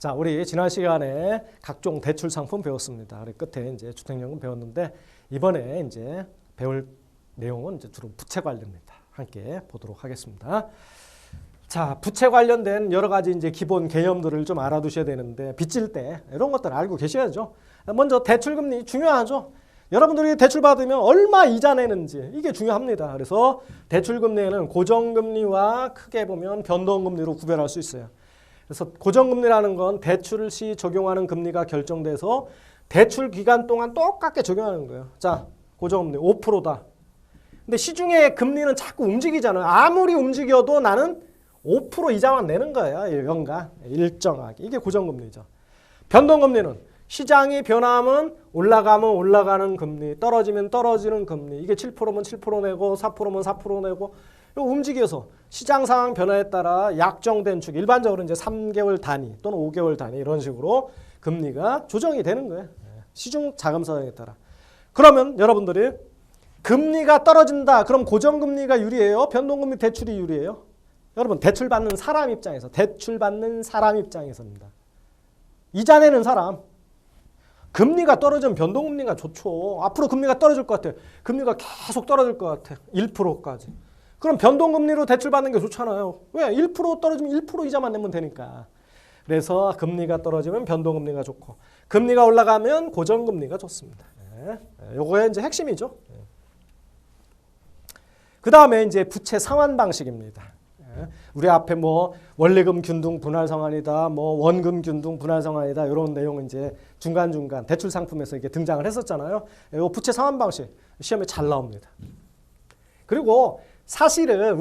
자, 우리 지난 시간에 각종 대출 상품 배웠습니다. 우리 끝에 이제 주택연금 배웠는데 이번에 이제 배울 내용은 이제 주로 부채 관련입니다. 함께 보도록 하겠습니다. 자, 부채 관련된 여러 가지 이제 기본 개념들을 좀 알아두셔야 되는데 빚질 때 이런 것들 알고 계셔야죠. 먼저 대출금리 중요하죠. 여러분들이 대출 받으면 얼마 이자 내는지 이게 중요합니다. 그래서 대출금리에는 고정금리와 크게 보면 변동금리로 구별할 수 있어요. 그래서 고정금리라는 건 대출 시 적용하는 금리가 결정돼서 대출 기간 동안 똑같게 적용하는 거예요. 자, 고정금리 5%다. 근데 시중에 금리는 자꾸 움직이잖아요. 아무리 움직여도 나는 5% 이자만 내는 거예요. 연간 일정하게. 이게 고정금리죠. 변동금리는 시장이 변하면 올라가면 올라가는 금리, 떨어지면 떨어지는 금리. 이게 7%면 7% 내고 4%면 4% 내고 움직여서 시장 상황 변화에 따라 약정된 축, 일반적으로 이제 3개월 단위 또는 5개월 단위 이런 식으로 금리가 조정이 되는 거예요. 시중 자금 사정에 따라. 그러면 여러분들이 금리가 떨어진다. 그럼 고정금리가 유리해요? 변동금리 대출이 유리해요? 여러분 대출 받는 사람 입장에서 입장에서입니다. 이자 내는 사람. 금리가 떨어지면 변동금리가 좋죠. 앞으로 금리가 떨어질 것 같아요. 금리가 계속 떨어질 것 같아요. 1%까지. 그럼 변동금리로 대출 받는 게 좋잖아요. 왜? 1% 떨어지면 1% 이자만 내면 되니까. 그래서 금리가 떨어지면 변동금리가 좋고 금리가 올라가면 고정금리가 좋습니다. 요거의 이제 핵심이죠. 그 다음에 이제 부채 상환 방식입니다. 우리 앞에 뭐 원리금 균등 분할 상환이다, 뭐 원금 균등 분할 상환이다 이런 내용은 이제 중간중간 대출 상품에서 이게 등장을 했었잖아요. 이 부채 상환 방식 시험에 잘 나옵니다. 그리고 사실은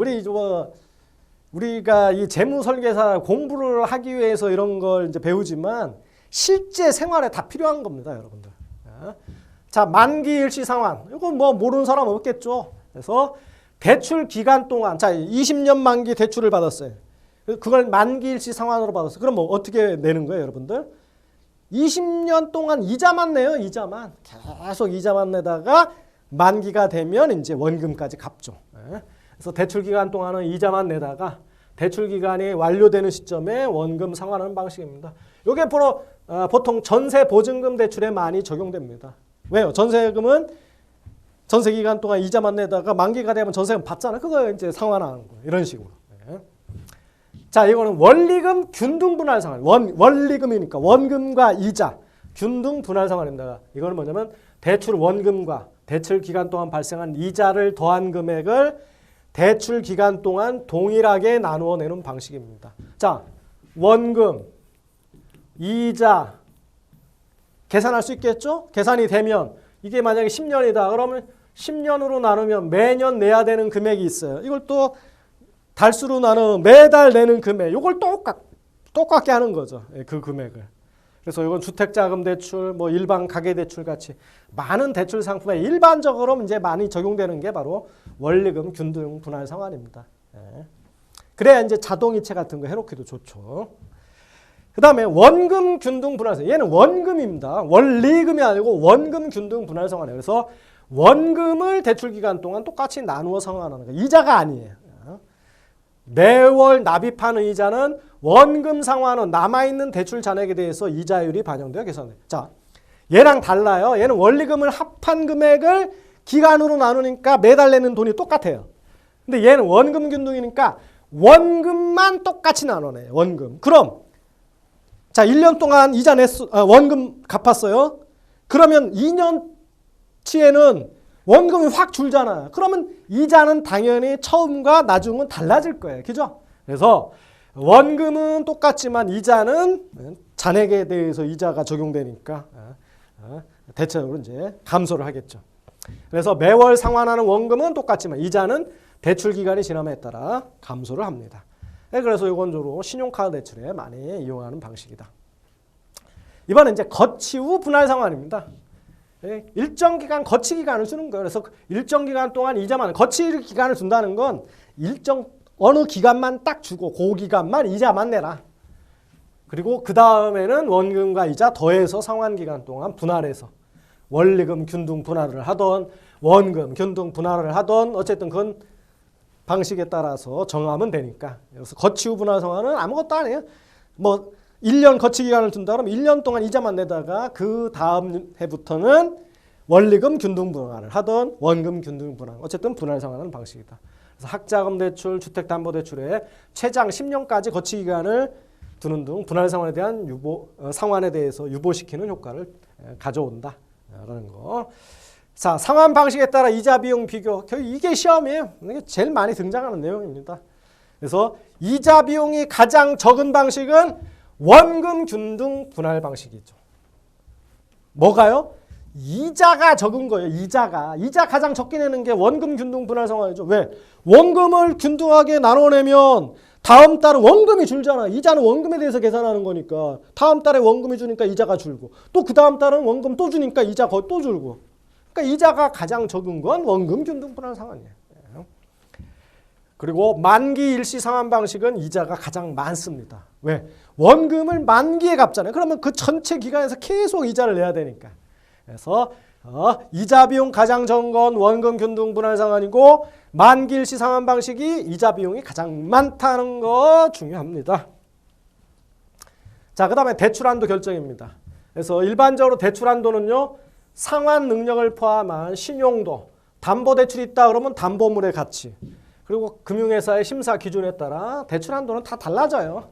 우리가 이 재무 설계사 공부를 하기 위해서 이런 걸 이제 배우지만 실제 생활에 다 필요한 겁니다, 여러분들. 자, 만기 일시 상환. 이거 뭐 모르는 사람 없겠죠. 그래서 대출 기간 동안, 자, 20년 만기 대출을 받았어요. 그걸 만기 일시 상환으로 받았어요. 그럼 뭐 어떻게 내는 거예요, 여러분들? 20년 동안 이자만 내요, 이자만. 계속 이자만 내다가 만기가 되면 이제 원금까지 갚죠. 그래서 대출 기간 동안은 이자만 내다가 대출 기간이 완료되는 시점에 원금 상환하는 방식입니다. 이게 보통 전세 보증금 대출에 많이 적용됩니다. 왜요? 전세금은 전세 기간 동안 이자만 내다가 만기가 되면 전세금 받잖아. 그거 이제 상환하는 거예요. 이런 식으로. 자, 이거는 원리금 균등 분할 상환. 원리금이니까 원금과 이자 균등 분할 상환입니다. 이거는 뭐냐면 대출 원금과 대출 기간 동안 발생한 이자를 더한 금액을 대출 기간 동안 동일하게 나누어 내는 방식입니다. 자, 원금, 이자 계산할 수 있겠죠? 계산이 되면 이게 만약에 10년이다. 그러면 10년으로 나누면 매년 내야 되는 금액이 있어요. 이걸 또 달수로 나누면 매달 내는 금액. 이걸 똑같게 하는 거죠. 그 금액을. 그래서 이건 주택자금 대출, 뭐 일반 가계대출 같이 많은 대출 상품에 일반적으로 이제 많이 적용되는 게 바로 원리금 균등 분할 상환입니다. 그래야 이제 자동이체 같은 거 해놓기도 좋죠. 그 다음에 원금 균등 분할 상환. 얘는 원금입니다. 원리금이 아니고 원금 균등 분할 상환이에요. 그래서 원금을 대출 기간 동안 똑같이 나누어 상환하는 거예요. 이자가 아니에요. 매월 납입하는 이자는 원금 상환은 남아있는 대출 잔액에 대해서 이자율이 반영되어 계산돼요. 자, 얘랑 달라요. 얘는 원리금을 합한 금액을 기간으로 나누니까 매달 내는 돈이 똑같아요. 근데 얘는 원금 균등이니까 원금만 똑같이 나눠내요. 원금. 그럼 자, 1년 동안 이자 원금 갚았어요. 그러면 2년치에는 원금이 확 줄잖아요. 그러면 이자는 당연히 처음과 나중은 달라질 거예요. 그죠? 그래서 원금은 똑같지만 이자는 잔액에 대해서 이자가 적용되니까 대체적으로 이제 감소를 하겠죠. 그래서 매월 상환하는 원금은 똑같지만 이자는 대출 기간이 지남에 따라 감소를 합니다. 그래서 이건 주로 신용카드 대출에 많이 이용하는 방식이다. 이번엔 이제 거치 후 분할 상환입니다. 일정 기간 거치 기간을 주는 거예요. 그래서 일정 기간 동안 이자만 거치 기간을 준다는 건 어느 기간만 딱 주고 그 기간만 이자만 내라. 그리고 그 다음에는 원금과 이자 더해서 상환 기간 동안 분할해서 원리금 균등 분할을 하던 원금 균등 분할을 하던 어쨌든 그건 방식에 따라서 정하면 되니까. 그래서 거치 후 분할 상환은 아무것도 아니에요. 뭐 1년 거치 기간을 둔다 그러면 1년 동안 이자만 내다가 그 다음 해부터는 원리금 균등 분할을 하던 원금 균등 분할, 어쨌든 분할 상환하는 방식이다. 그래서 학자금 대출, 주택담보대출에 최장 10년까지 거치 기간을 두는 등 분할 상환에 대한 상환에 대해서 유보시키는 효과를 가져온다라는 거. 자, 상환 방식에 따라 이자 비용 비교. 이게 시험이에요. 이게 제일 많이 등장하는 내용입니다. 그래서 이자 비용이 가장 적은 방식은 원금 균등 분할 방식이죠. 뭐가요? 이자가 적은 거예요. 이자 가장 적게 내는 게 원금 균등 분할 상환이죠. 왜? 원금을 균등하게 나눠내면 다음 달은 원금이 줄잖아. 이자는 원금에 대해서 계산하는 거니까 다음 달에 원금이 주니까 이자가 줄고 또 그 다음 달은 원금 또 주니까 이자 거의 또 줄고. 그러니까 이자가 가장 적은 건 원금 균등 분할 상환이에요. 그리고 만기 일시 상환 방식은 이자가 가장 많습니다. 왜? 원금을 만기에 갚잖아요. 그러면 그 전체 기간에서 계속 이자를 내야 되니까. 그래서 이자 비용 가장 적은 건 원금 균등 분할 상환이고 만기 일시 상환 방식이 이자 비용이 가장 많다는 거 중요합니다. 자, 그 다음에 대출한도 결정입니다. 그래서 일반적으로 대출한도는요, 상환 능력을 포함한 신용도, 담보대출이 있다 그러면 담보물의 가치, 그리고 금융회사의 심사 기준에 따라 대출한도는 다 달라져요.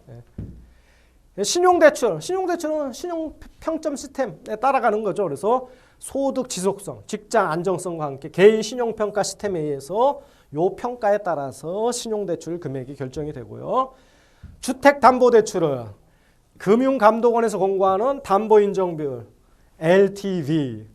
신용대출은 신용평점 시스템에 따라가는 거죠. 그래서 소득 지속성, 직장 안정성과 함께 개인 신용평가 시스템에 의해서 요 평가에 따라서 신용대출 금액이 결정이 되고요. 주택담보대출은 금융감독원에서 공고하는 담보인정비율, LTV,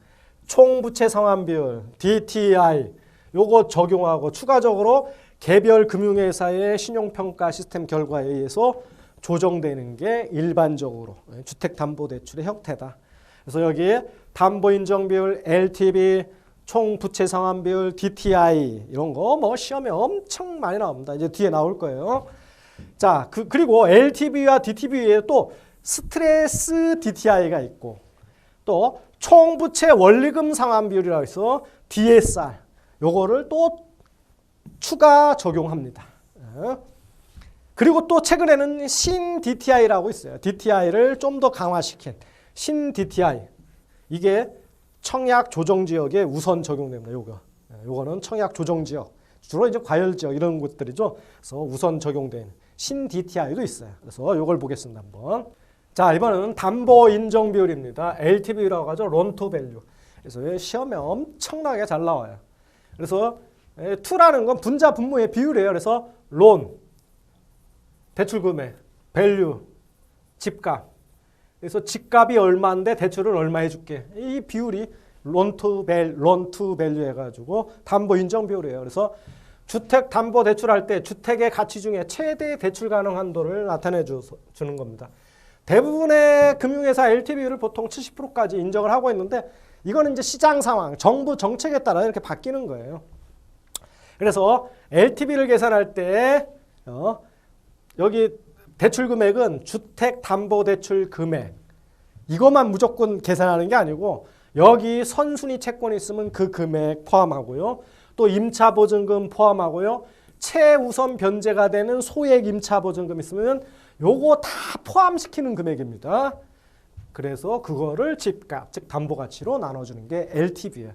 총부채 상환비율, DTI 요거 적용하고 추가적으로 개별 금융회사의 신용평가 시스템 결과에 의해서 조정되는 게 일반적으로 주택담보대출의 형태다. 그래서 여기에 담보인정비율, LTV, 총부채 상환비율, DTI 이런 거 뭐 시험에 엄청 많이 나옵니다. 이제 뒤에 나올 거예요. 자, 그리고 LTV와 DTV에 또 스트레스 DTI가 있고 또 총부채 원리금 상환비율이라고 해서 DSR 요거를 또 추가 적용합니다. 그리고 또 최근에는 신 DTI라고 있어요. DTI를 좀 더 강화시킨 신 DTI. 이게 청약 조정 지역에 우선 적용됩니다. 요거는 청약 조정 지역. 주로 이제 과열 지역 이런 곳들이죠. 그래서 우선 적용된 신 DTI도 있어요. 그래서 요걸 보겠습니다, 한번. 자, 이번에는 담보 인정 비율입니다. LTV라고 하죠. 론 투 밸류. 그래서 시험에 엄청나게 잘 나와요. 그래서 투라는 건 분자 분모의 비율이에요. 그래서 론, 대출 금액, 밸류, 집값. 그래서 집값이 얼마인데 대출을 얼마 해줄게. 이 비율이 론 투 밸류 해가지고 담보 인정 비율이에요. 그래서 주택 담보 대출할 때 주택의 가치 중에 최대 대출 가능 한도를 나타내 주는 겁니다. 대부분의 금융회사 LTV를 보통 70%까지 인정을 하고 있는데 이거는 이제 시장 상황, 정부 정책에 따라 이렇게 바뀌는 거예요. 그래서 LTV를 계산할 때 여기 대출 금액은 주택담보대출 금액 이것만 무조건 계산하는 게 아니고 여기 선순위 채권이 있으면 그 금액 포함하고요. 또 임차보증금 포함하고요. 최우선 변제가 되는 소액 임차보증금 있으면 요거 다 포함시키는 금액입니다. 그래서 그거를 집값, 즉 담보가치로 나눠주는 게 LTV예요.